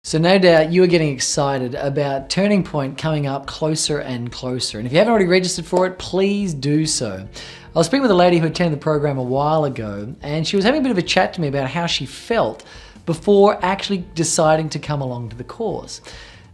So no doubt you are getting excited about Turning Point coming up closer and closer. And if you haven't already registered for it, please do so. I was speaking with a lady who attended the program a while ago, and she was having a bit of a chat to me about how she felt before actually deciding to come along to the course.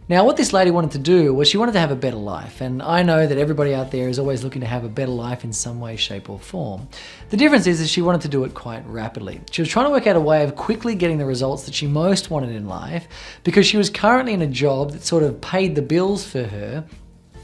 Now, what this lady wanted to do was she wanted to have a better life, and I know that everybody out there is always looking to have a better life in some way, shape or form. The difference is that she wanted to do it quite rapidly. She was trying to work out a way of quickly getting the results that she most wanted in life because she was currently in a job that sort of paid the bills for her.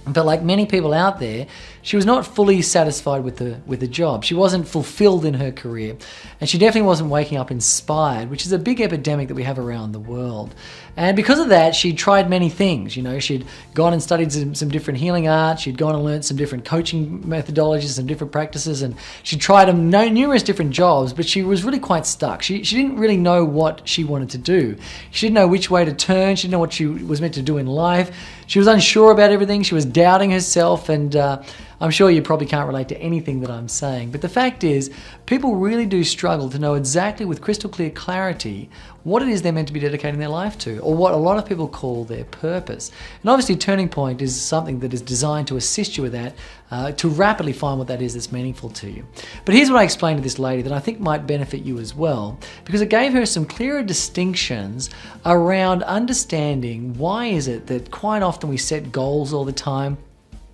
But like many people out there, she was not fully satisfied with the job. She wasn't fulfilled in her career, and she definitely wasn't waking up inspired, which is a big epidemic that we have around the world. And because of that, she tried many things. You know, she'd gone and studied some different healing arts. She'd gone and learned some different coaching methodologies, some different practices, and she tried numerous different jobs, but she was really quite stuck. She didn't really know what she wanted to do. She didn't know which way to turn. She didn't know what she was meant to do in life. She was unsure about everything. She was doubting herself, and I'm sure you probably can't relate to anything that I'm saying. But the fact is, people really do struggle to know exactly with crystal clear clarity what it is they're meant to be dedicating their life to, or what a lot of people call their purpose. And obviously Turning Point is something that is designed to assist you with that, to rapidly find what that is that's meaningful to you. But here's what I explained to this lady that I think might benefit you as well, because it gave her some clearer distinctions around understanding why is it that quite often we set goals all the time.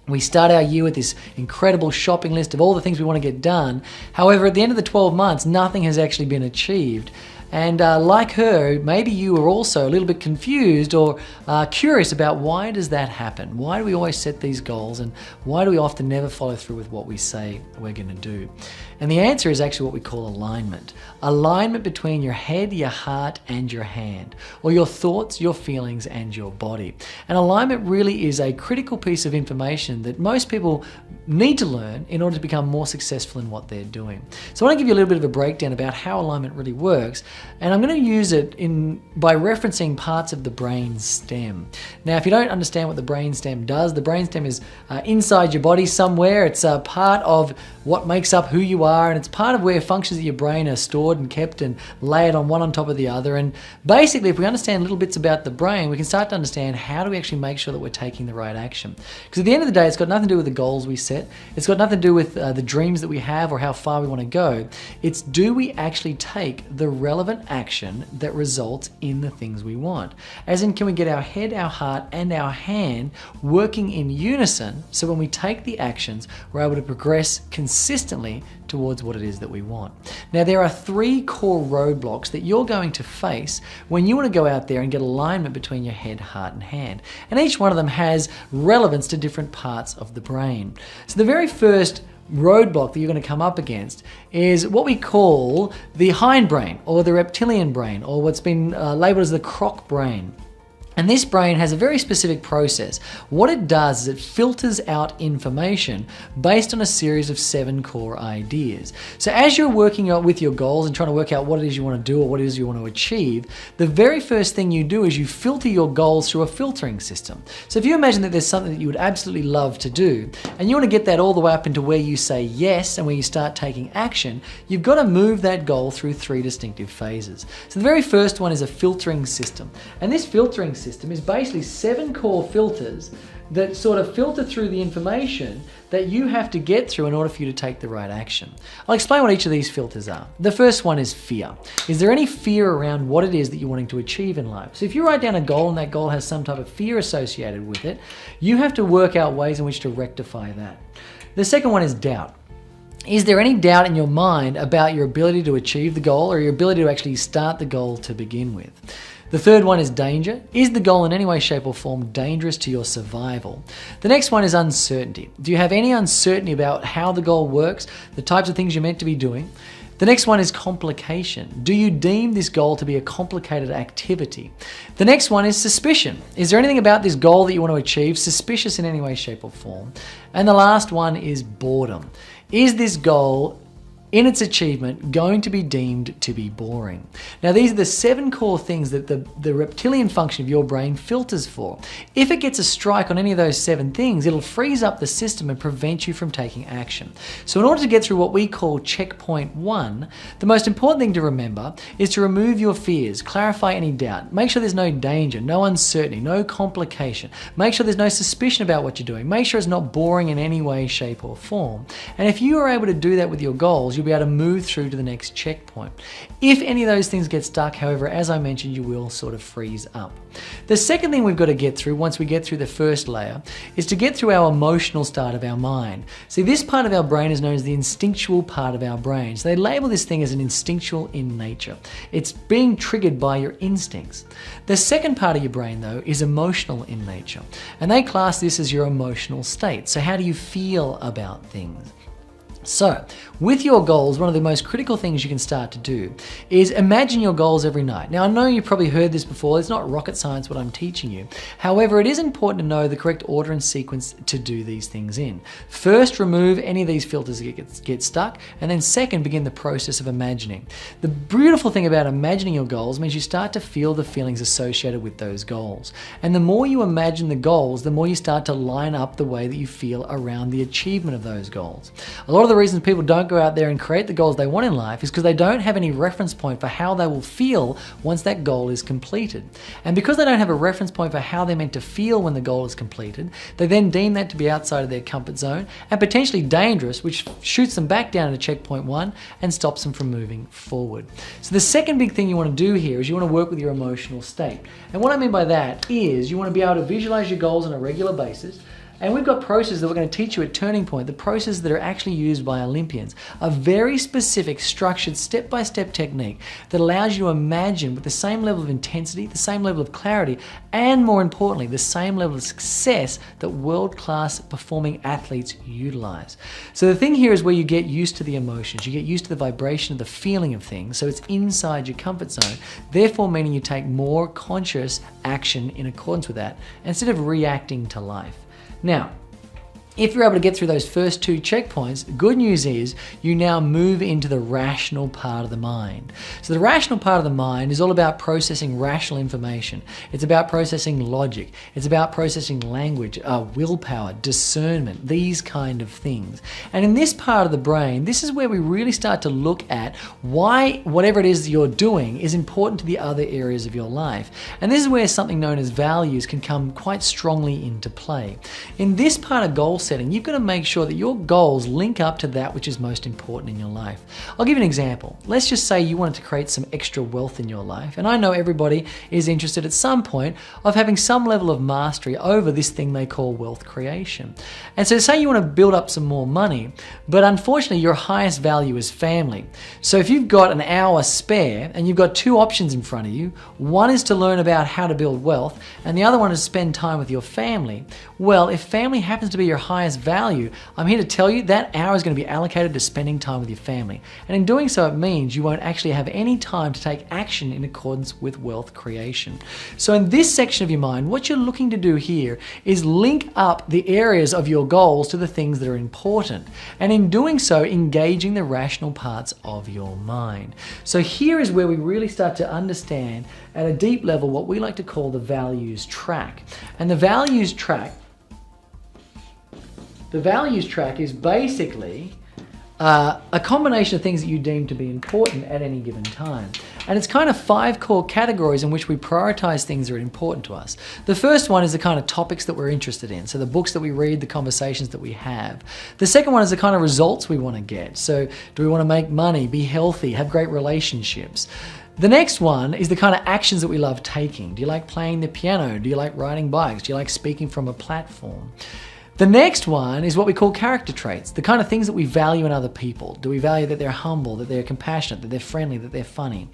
We start our year with this incredible shopping list of all the things we want to get done. However, at the end of the 12 months, nothing has actually been achieved. And like her, maybe you are also a little bit confused or curious about why does that happen? Why do we always set these goals, and why do we often never follow through with what we say we're going to do? And the answer is actually what we call alignment. Alignment between your head, your heart, and your hand, or your thoughts, your feelings, and your body. And alignment really is a critical piece of information that most people need to learn in order to become more successful in what they're doing. So I want to give you a little bit of a breakdown about how alignment really works, and I'm going to use it by referencing parts of the brain stem. Now, if you don't understand what the brain stem does, the brain stem is inside your body somewhere. It's a part of what makes up who you are, and it's part of where functions of your brain are stored and kept and layered on one on top of the other. And basically, if we understand little bits about the brain, we can start to understand how do we actually make sure that we're taking the right action. Because at the end of the day, it's got nothing to do with the goals we set. It's got nothing to do with the dreams that we have or how far we want to go. It's do we actually take the relevant action that results in the things we want? As in, can we get our head, our heart, and our hand working in unison so when we take the actions, we're able to progress consistently towards what it is that we want. Now, there are 3 core roadblocks that you're going to face when you want to go out there and get alignment between your head, heart, and hand. And each one of them has relevance to different parts of the brain. So the very first roadblock that you're going to come up against is what we call the hind brain, or the reptilian brain, or what's been labeled as the croc brain. And this brain has a very specific process. What it does is it filters out information based on a series of 7 core ideas. So as you're working out with your goals and trying to work out what it is you want to do or what it is you want to achieve, the very first thing you do is you filter your goals through a filtering system. So if you imagine that there's something that you would absolutely love to do, and you want to get that all the way up into where you say yes and where you start taking action, you've got to move that goal through 3 distinctive phases. So the very first one is a filtering system. And this filtering system is basically 7 core filters that sort of filter through the information that you have to get through in order for you to take the right action. I'll explain what each of these filters are. The first one is fear. Is there any fear around what it is that you're wanting to achieve in life? So if you write down a goal and that goal has some type of fear associated with it, you have to work out ways in which to rectify that. The second one is doubt. Is there any doubt in your mind about your ability to achieve the goal or your ability to actually start the goal to begin with? The third one is danger. Is the goal in any way, shape or form dangerous to your survival? The next one is uncertainty. Do you have any uncertainty about how the goal works, the types of things you're meant to be doing? The next one is complication. Do you deem this goal to be a complicated activity? The next one is suspicion. Is there anything about this goal that you want to achieve suspicious in any way, shape or form? And the last one is boredom. Is this goal in its achievement going to be deemed to be boring. Now, these are the 7 core things that the reptilian function of your brain filters for. If it gets a strike on any of those 7 things, it'll freeze up the system and prevent you from taking action. So in order to get through what we call checkpoint 1, the most important thing to remember is to remove your fears, clarify any doubt, make sure there's no danger, no uncertainty, no complication, make sure there's no suspicion about what you're doing, make sure it's not boring in any way, shape or form. And if you are able to do that with your goals, you'll be able to move through to the next checkpoint. If any of those things get stuck, however, as I mentioned, you will sort of freeze up. The second thing we've got to get through once we get through the first layer is to get through our emotional start of our mind. See, this part of our brain is known as the instinctual part of our brain. So they label this thing as an instinctual in nature. It's being triggered by your instincts. The second part of your brain, though, is emotional in nature. And they class this as your emotional state. So how do you feel about things? So, with your goals, one of the most critical things you can start to do is imagine your goals every night. Now, I know you've probably heard this before. It's not rocket science what I'm teaching you. However, it is important to know the correct order and sequence to do these things in. First, remove any of these filters that get stuck, and then second, begin the process of imagining. The beautiful thing about imagining your goals means you start to feel the feelings associated with those goals. And the more you imagine the goals, the more you start to line up the way that you feel around the achievement of those goals. A lot of the reasons people don't go out there and create the goals they want in life is because they don't have any reference point for how they will feel once that goal is completed. And because they don't have a reference point for how they're meant to feel when the goal is completed, they then deem that to be outside of their comfort zone and potentially dangerous, which shoots them back down to checkpoint 1 and stops them from moving forward. So the second big thing you want to do here is you want to work with your emotional state. And what I mean by that is you want to be able to visualize your goals on a regular basis. And we've got processes that we're going to teach you at Turning Point, the processes that are actually used by Olympians. A very specific, structured, step-by-step technique that allows you to imagine with the same level of intensity, the same level of clarity, and more importantly, the same level of success that world-class performing athletes utilize. So the thing here is where you get used to the emotions, you get used to the vibration of the feeling of things, so it's inside your comfort zone, therefore meaning you take more conscious action in accordance with that, instead of reacting to life. Now, if you're able to get through those first 2 checkpoints, good news is you now move into the rational part of the mind. So the rational part of the mind is all about processing rational information. It's about processing logic. It's about processing language, willpower, discernment, these kind of things. And in this part of the brain, this is where we really start to look at why whatever it is that you're doing is important to the other areas of your life. And this is where something known as values can come quite strongly into play. In this part of goal setting, you've got to make sure that your goals link up to that which is most important in your life. I'll give you an example. Let's just say you wanted to create some extra wealth in your life, and I know everybody is interested at some point of having some level of mastery over this thing they call wealth creation. And so say you want to build up some more money, but unfortunately your highest value is family. So if you've got an hour spare and you've got 2 options in front of you, one is to learn about how to build wealth and the other one is to spend time with your family. Well, if family happens to be your highest value, I'm here to tell you that hour is going to be allocated to spending time with your family. And in doing so, it means you won't actually have any time to take action in accordance with wealth creation. So in this section of your mind, what you're looking to do here is link up the areas of your goals to the things that are important. And in doing so, engaging the rational parts of your mind. So here is where we really start to understand at a deep level what we like to call the values track. And the values track is basically a combination of things that you deem to be important at any given time. And it's kind of 5 core categories in which we prioritize things that are important to us. The first one is the kind of topics that we're interested in. So the books that we read, the conversations that we have. The second one is the kind of results we want to get. So do we want to make money, be healthy, have great relationships? The next one is the kind of actions that we love taking. Do you like playing the piano? Do you like riding bikes? Do you like speaking from a platform? The next one is what we call character traits, the kind of things that we value in other people. Do we value that they're humble, that they're compassionate, that they're friendly, that they're funny?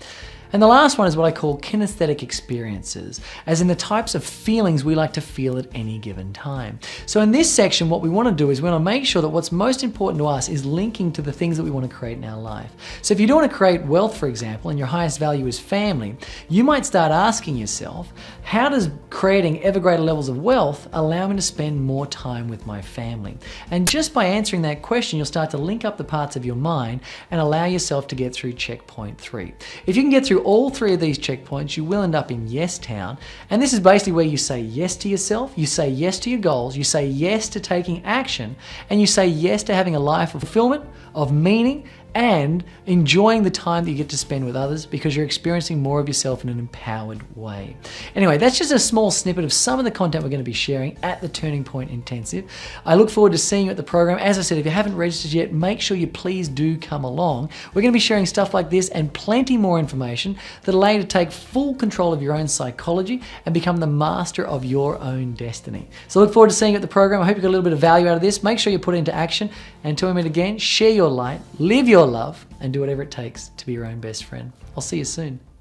And the last one is what I call kinesthetic experiences, as in the types of feelings we like to feel at any given time. So in this section, what we want to do is we want to make sure that what's most important to us is linking to the things that we want to create in our life. So if you do want to create wealth, for example, and your highest value is family, you might start asking yourself, how does creating ever greater levels of wealth allow me to spend more time with my family? And just by answering that question, you'll start to link up the parts of your mind and allow yourself to get through checkpoint 3. If you can get through all 3 of these checkpoints, you will end up in yes town. And this is basically where you say yes to yourself, you say yes to your goals, you say yes to taking action, and you say yes to having a life of fulfillment, of meaning, and enjoying the time that you get to spend with others because you're experiencing more of yourself in an empowered way. Anyway, that's just a small snippet of some of the content we're going to be sharing at the Turning Point Intensive. I look forward to seeing you at the program. As I said, if you haven't registered yet, make sure you please do come along. We're going to be sharing stuff like this and plenty more information that allow you to take full control of your own psychology and become the master of your own destiny. So I look forward to seeing you at the program. I hope you got a little bit of value out of this. Make sure you put it into action. And until we meet again, share your light, live your love, and do whatever it takes to be your own best friend. I'll see you soon.